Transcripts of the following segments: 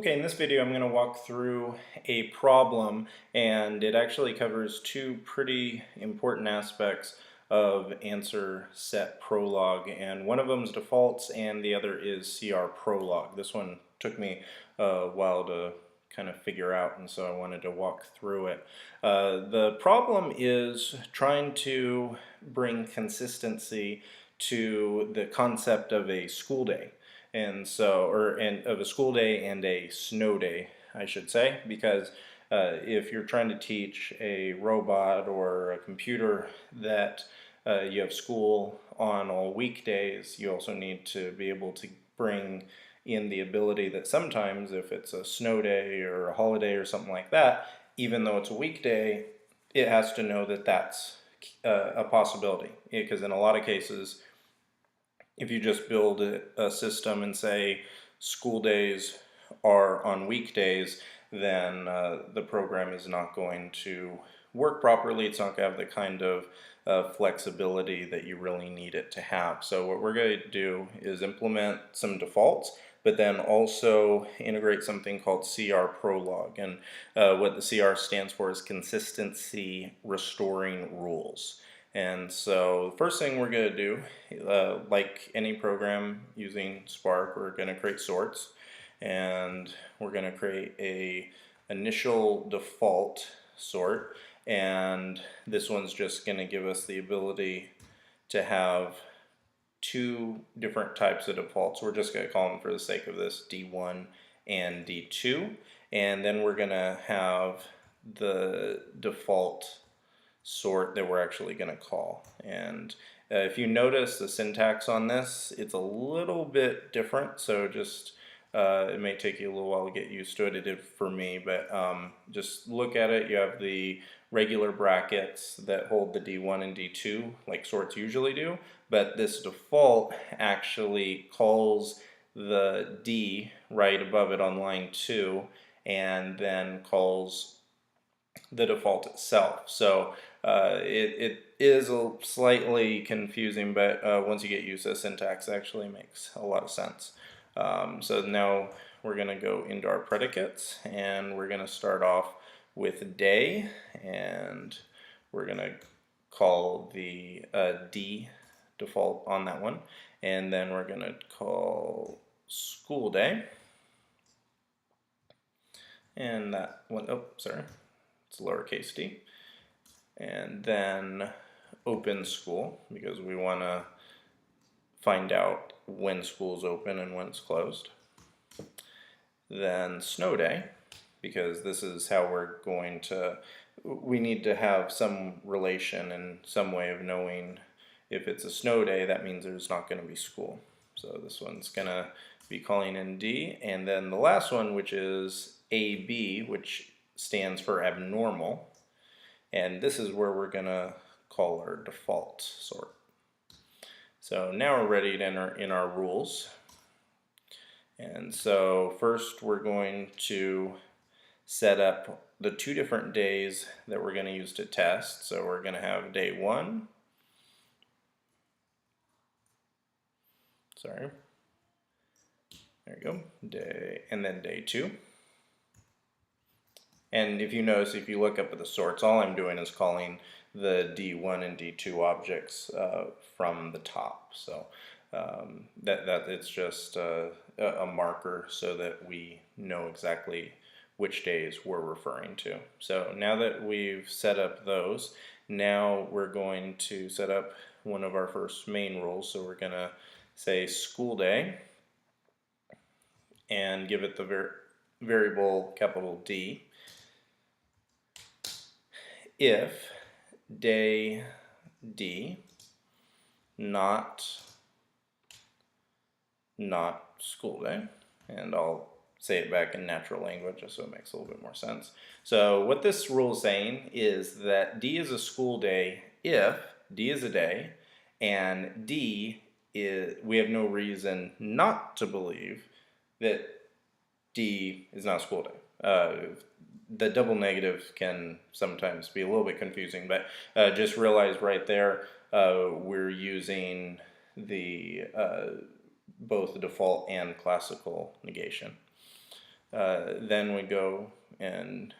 Okay, in this video I'm going to walk through a problem, and it actually covers two pretty important aspects of answer set Prolog, and one of them is defaults and the other is CR Prolog. This one took me a while to kind of figure out, and so I wanted to walk through it. The problem is trying to bring consistency to the concept of a school day. And so, of a school day and a snow day, I should say, because if you're trying to teach a robot or a computer that you have school on all weekdays, you also need to be able to bring in the ability that sometimes if it's a snow day or a holiday or something like that, even though it's a weekday, it has to know that that's a possibility. Because in a lot of cases, if you just build a system and say school days are on weekdays, then the program is not going to work properly. It's not going to have the kind of flexibility that you really need it to have. So what we're going to do is implement some defaults, but then also integrate something called CR Prolog. And what the CR stands for is Consistency Restoring Rules. And so the first thing we're going to do, like any program using Spark, we're going to create sorts, and we're going to create a initial default sort, and this one's just going to give us the ability to have two different types of defaults. We're just going to call them, for the sake of this, D1 and D2, and then we're going to have the default sort that we're actually going to call. And if you notice the syntax on this, it's a little bit different, so just it may take you a little while to get used to it. It did for me, but just look at it. You have the regular brackets that hold the D1 and D2 like sorts usually do, but this default actually calls the D right above it on line 2 and then calls the default itself. So it is a slightly confusing, but once you get used to the syntax, it actually makes a lot of sense. So now we're going to go into our predicates, and we're going to start off with day, and we're going to call the D default on that one, and then we're going to call school day, and that one, oh, sorry, it's lowercase d, and then open school, because we want to find out when school's open and when it's closed. Then snow day, because this is how we're going to, we need to have some relation and some way of knowing if it's a snow day, that means there's not going to be school. So this one's going to be calling in D. And then the last one, which is AB, which stands for abnormal, and this is where we're going to call our default sort. So now we're ready to enter in our rules. And so first we're going to set up the two different days that we're going to use to test. So we're going to have day 1, sorry, there you go, day, and then day 2. And if you notice, if you look up at the sorts, all I'm doing is calling the D1 and D2 objects from the top. So that it's just a marker so that we know exactly which days we're referring to. So now that we've set up those, now we're going to set up one of our first main rules. So we're going to say school day and give it the variable capital D. If day D not school day, and I'll say it back in natural language just so it makes a little bit more sense. So what this rule is saying is that D is a school day if D is a day and D is, we have no reason not to believe that D is not a school day. The double negative can sometimes be a little bit confusing, but just realize right there we're using the both default and classical negation. Then we go and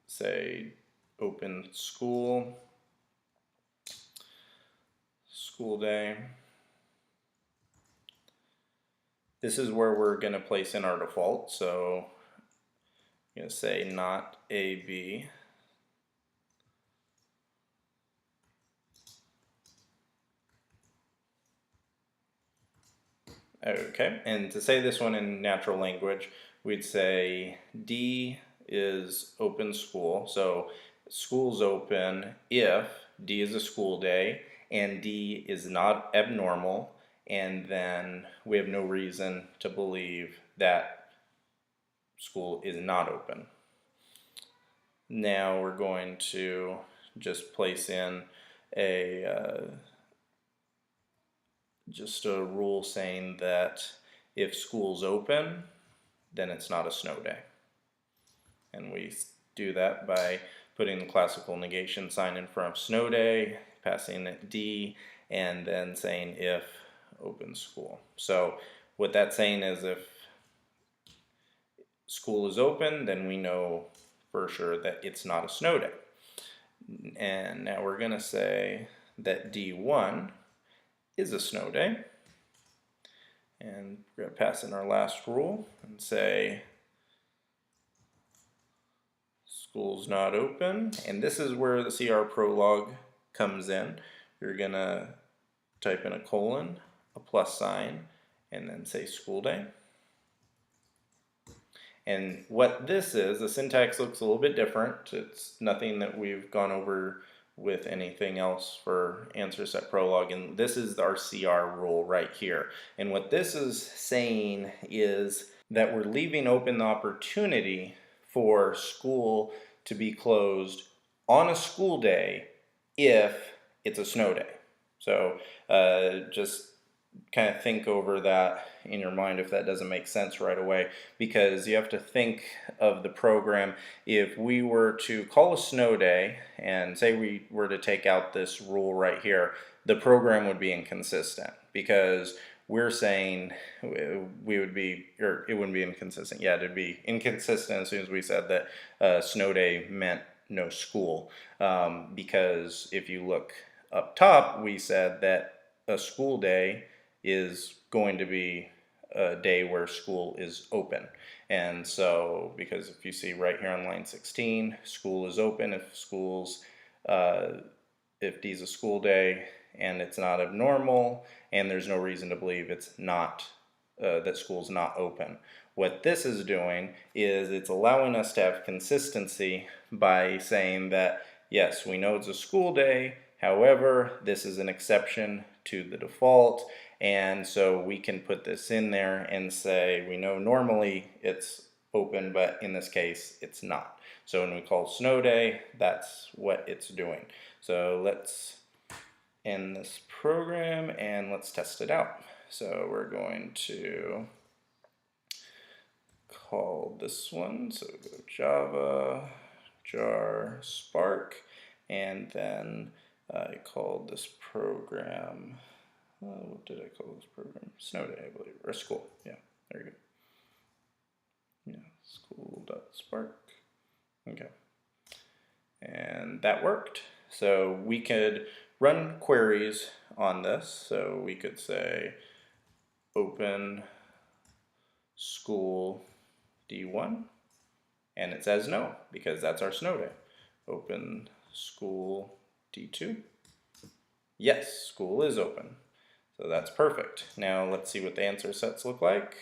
say open school day. This is where we're going to place in our default, so I'm going to say not AB. Okay, and to say this one in natural language, we'd say D is open school. So school's open if D is a school day and D is not abnormal, and then we have no reason to believe that school is not open. Now we're going to just place in just a rule saying that if school's open, then it's not a snow day. And we do that by putting the classical negation sign in front of snow day, passing it D, and then saying if open school. So what that's saying is if school is open, then we know for sure that it's not a snow day. And now we're going to say that D1 is a snow day. And we're going to pass in our last rule and say school's not open. And this is where the CR Prolog comes in. You're going to type in a colon, a plus sign, and then say school day. And what this is, the syntax looks a little bit different. It's nothing that we've gone over with anything else for answer set Prolog, and this is our CR rule right here. And what this is saying is that we're leaving open the opportunity for school to be closed on a school day if it's a snow day. So just kind of think over that in your mind if that doesn't make sense right away, because you have to think of the program. If we were to call a snow day and say we were to take out this rule right here, the program would be inconsistent, because we're saying we would be, or it wouldn't be inconsistent. Yeah, it'd be inconsistent as soon as we said that snow day meant no school, because if you look up top, we said that a school day is going to be a day where school is open. And so, because if you see right here on line 16, school is open if if D is a school day and it's not abnormal, and there's no reason to believe it's not, that school's not open. What this is doing is it's allowing us to have consistency by saying that, yes, we know it's a school day, however, this is an exception to the default, and so we can put this in there and say we know normally it's open, but in this case it's not. So when we call snow day, that's what it's doing. So let's end this program and let's test it out. So we're going to call this one, so go Java jar Spark, and then I called this program, what did I call this program? Snow day, I believe, or school. Yeah, there you go. Yeah, school.spark. Okay. And that worked. So we could run queries on this. So we could say open school D1, and it says no, because that's our snow day. Open school D2. Yes, school is open. So that's perfect. Now let's see what the answer sets look like.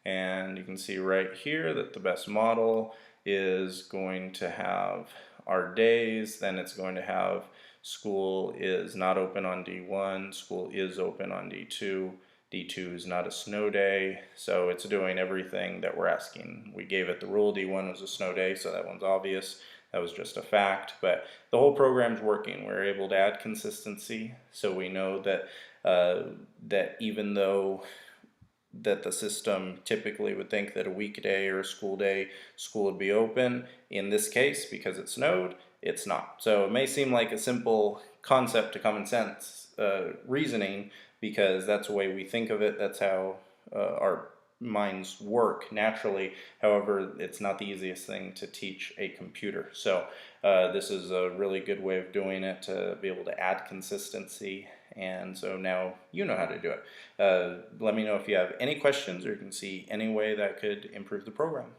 And you can see right here that the best model is going to have our days, then it's going to have school is not open on D1, school is open on D2, D2 is not a snow day, so it's doing everything that we're asking. We gave it the rule, D1 was a snow day, so that one's obvious. That was just a fact, but the whole program's working. We're able to add consistency, so we know that that even though that the system typically would think that a weekday or a school day, school would be open, in this case, because it snowed, it's not. So it may seem like a simple concept to common sense reasoning, because that's the way we think of it. That's how our minds work naturally. However, it's not the easiest thing to teach a computer. So this is a really good way of doing it to be able to add consistency. And so now you know how to do it. Let me know if you have any questions or you can see any way that could improve the program.